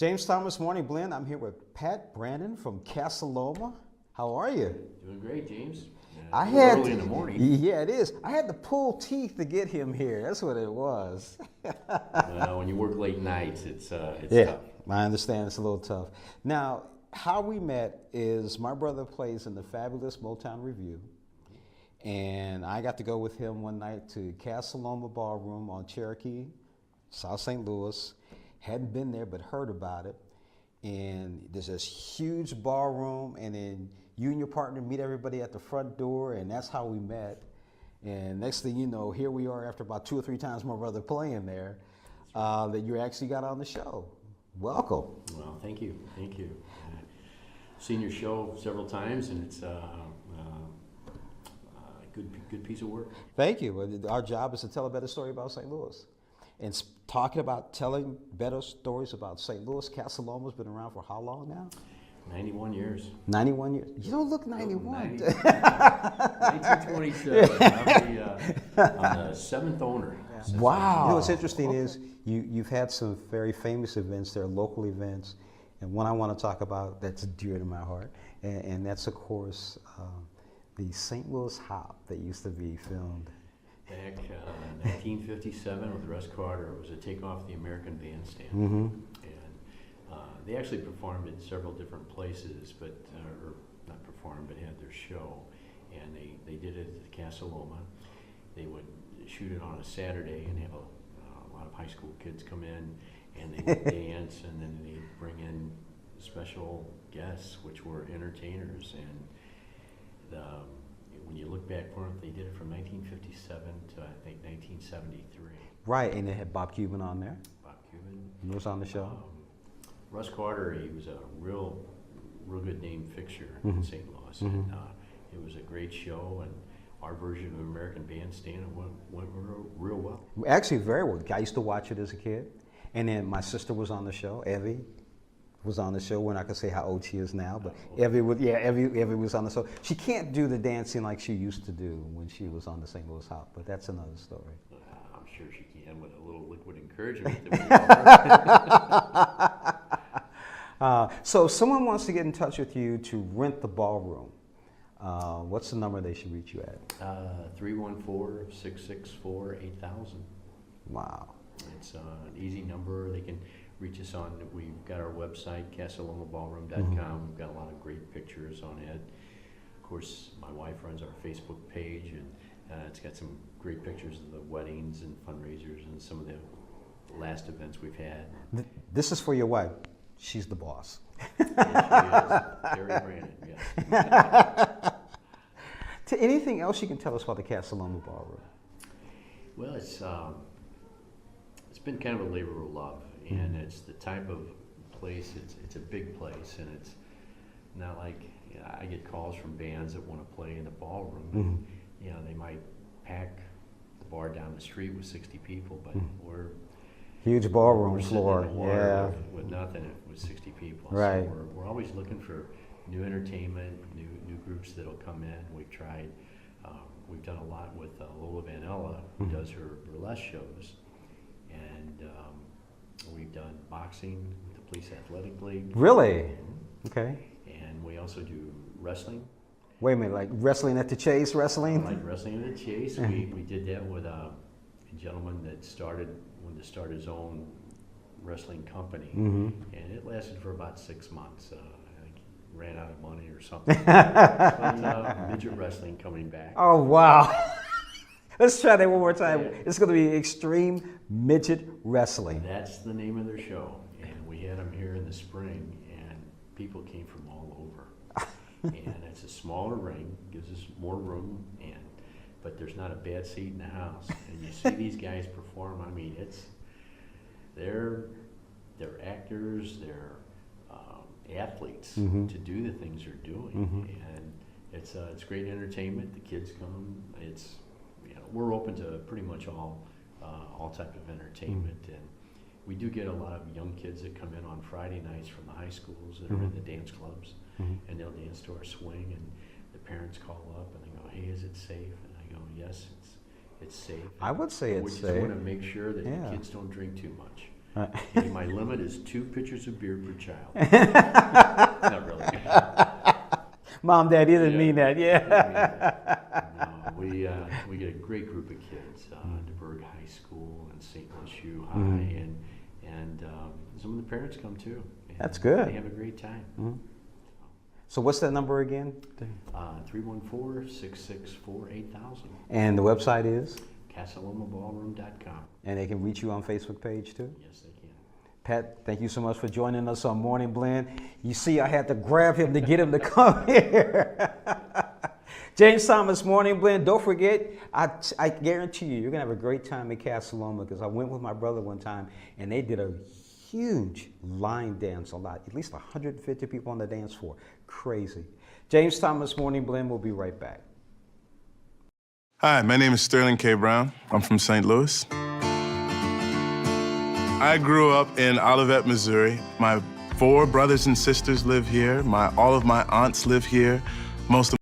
James Thomas Morning Blend. I'm here with Pat Brannon from Casa Loma. How are you? Doing great, James. I had early in the morning. Yeah, it is. I had to pull teeth to get him here. That's what it was. When you work late nights, it's Yeah, tough. I understand it's a little tough. Now, how we met is my brother plays in the fabulous Motown Review, and I got to go with him one night to Casa Loma Ballroom on Cherokee, South St. Louis. Hadn't been there, but heard about it. And there's this huge ballroom, and then you and your partner meet everybody at the front door, and that's how we met. And next thing you know, here we are after about 2 or 3 times my brother playing there, that you actually got on the show. Welcome. Well, thank you. Seen your show several times, and it's a good piece of work. Thank you. Our job is to tell a better story about St. Louis. And talking about telling better stories about St. Louis, Casa Loma's been around for how long now? 91 years. 91 years. You don't look 91. 1927. I'm the 7th owner. Wow. You know what's interesting is you've had some very famous events there, local events, and one I want to talk about that's dear to my heart, and that's, of course, the St. Louis Hop that used to be filmed. Back 1957 with Russ Carter, it was a takeoff the American Bandstand. Mm-hmm. And they actually performed at several different places, but or not performed, but had their show. And they did it at the Casa Loma. They would shoot it on a Saturday and have a lot of high school kids come in, and they would dance, and then they'd bring in special guests, which were entertainers. And when you look back for it, they did it from 1957 to I think 1973. Right, and they had Bob Cuban on there. Bob Cuban. He was on the show. Russ Carter, he was a real good name fixture Mm-hmm. in St. Louis. Mm-hmm. And it was a great show, and our version of American Bandstand went real well. Actually, very well. I used to watch it as a kid, and then my sister was on the show. Evie was on the show. We're not gonna say how old she is now, but Evie was on the show. She can't do the dancing like she used to do when she was on the St. Louis Hop, but that's another story. I'm sure she can with a little liquid encouragement. So if someone wants to get in touch with you to rent the ballroom, what's the number they should reach you at? 314-664-8000. Wow. It's an easy number. They can reach us on, we've got our website, casalomaballroom.com. Mm-hmm. We've got a lot of great pictures on it. Of course, my wife runs our Facebook page, and it's got some great pictures of the weddings and fundraisers and some of the last events we've had. This is for your wife. She's the boss. Yes, she is. Terry Brannon, yes. Anything else you can tell us about the Casa Loma Ballroom? Well, it's been kind of a labor of love, and it's the type of place. It's a big place, and it's not like I get calls from bands that want to play in the ballroom. Mm-hmm. And, they might pack the bar down the street with 60 people, but we're Huge ballroom sitting floor. in the water Yeah. with nothing with 60 people. Right. So we're always looking for new entertainment, new groups that'll come in. We've tried. We've done a lot with Lola Vanella, who does her burlesque shows, and we've done boxing with the Police Athletic League. Really? Okay. And we also do wrestling. Wait a minute, like wrestling at the Chase wrestling? Like wrestling at the Chase. We did that with a gentleman that wanted to start his own wrestling company, Mm-hmm. and it lasted for about 6 months. I think he ran out of money or something. But, midget wrestling coming back. Oh, wow. Let's try that one more time. It's going to be Extreme Midget Wrestling. That's the name of their show, and we had them here in the spring, and people came from all over. And it's a smaller ring, gives us more room, but there's not a bad seat in the house. And you see these guys perform. I mean, they're actors, they're athletes Mm-hmm. to do the things they're doing, Mm-hmm. and it's great entertainment. The kids come. We're open to pretty much all type of entertainment, Mm-hmm. and we do get a lot of young kids that come in on Friday nights from the high schools that are in the dance clubs, and they'll dance to our swing, and the parents call up and they go, "Hey, is it safe?" And I go, "Yes, it's safe." I would say We it's just safe. want to make sure that Yeah. the kids don't drink too much. And my limit is 2 pitchers of beer per child. Not really. Mom, Dad, you didn't Yeah. mean that, yeah. No, we get a great group of kids, DeBerg High School and St. Lucie High, and some of the parents come too. And That's good. They have a great time. So what's that number again? 314-664-8000. And the website is? CasaLomaBallroom.com. And they can reach you on Facebook page too? Yes, they can. Pat, thank you so much for joining us on Morning Blend. You see, I had to grab him to get him to come here. James Thomas, Morning Blend. Don't forget, I guarantee you, you're going to have a great time at Casa Loma, because I went with my brother one time, and they did a huge line dance, at least 150 people on the dance floor. Crazy. James Thomas, Morning Blend. We'll be right back. Hi, my name is Sterling K. Brown. I'm from St. Louis. I grew up in Olivet, Missouri. My 4 brothers and sisters live here. All of my aunts live here. Most of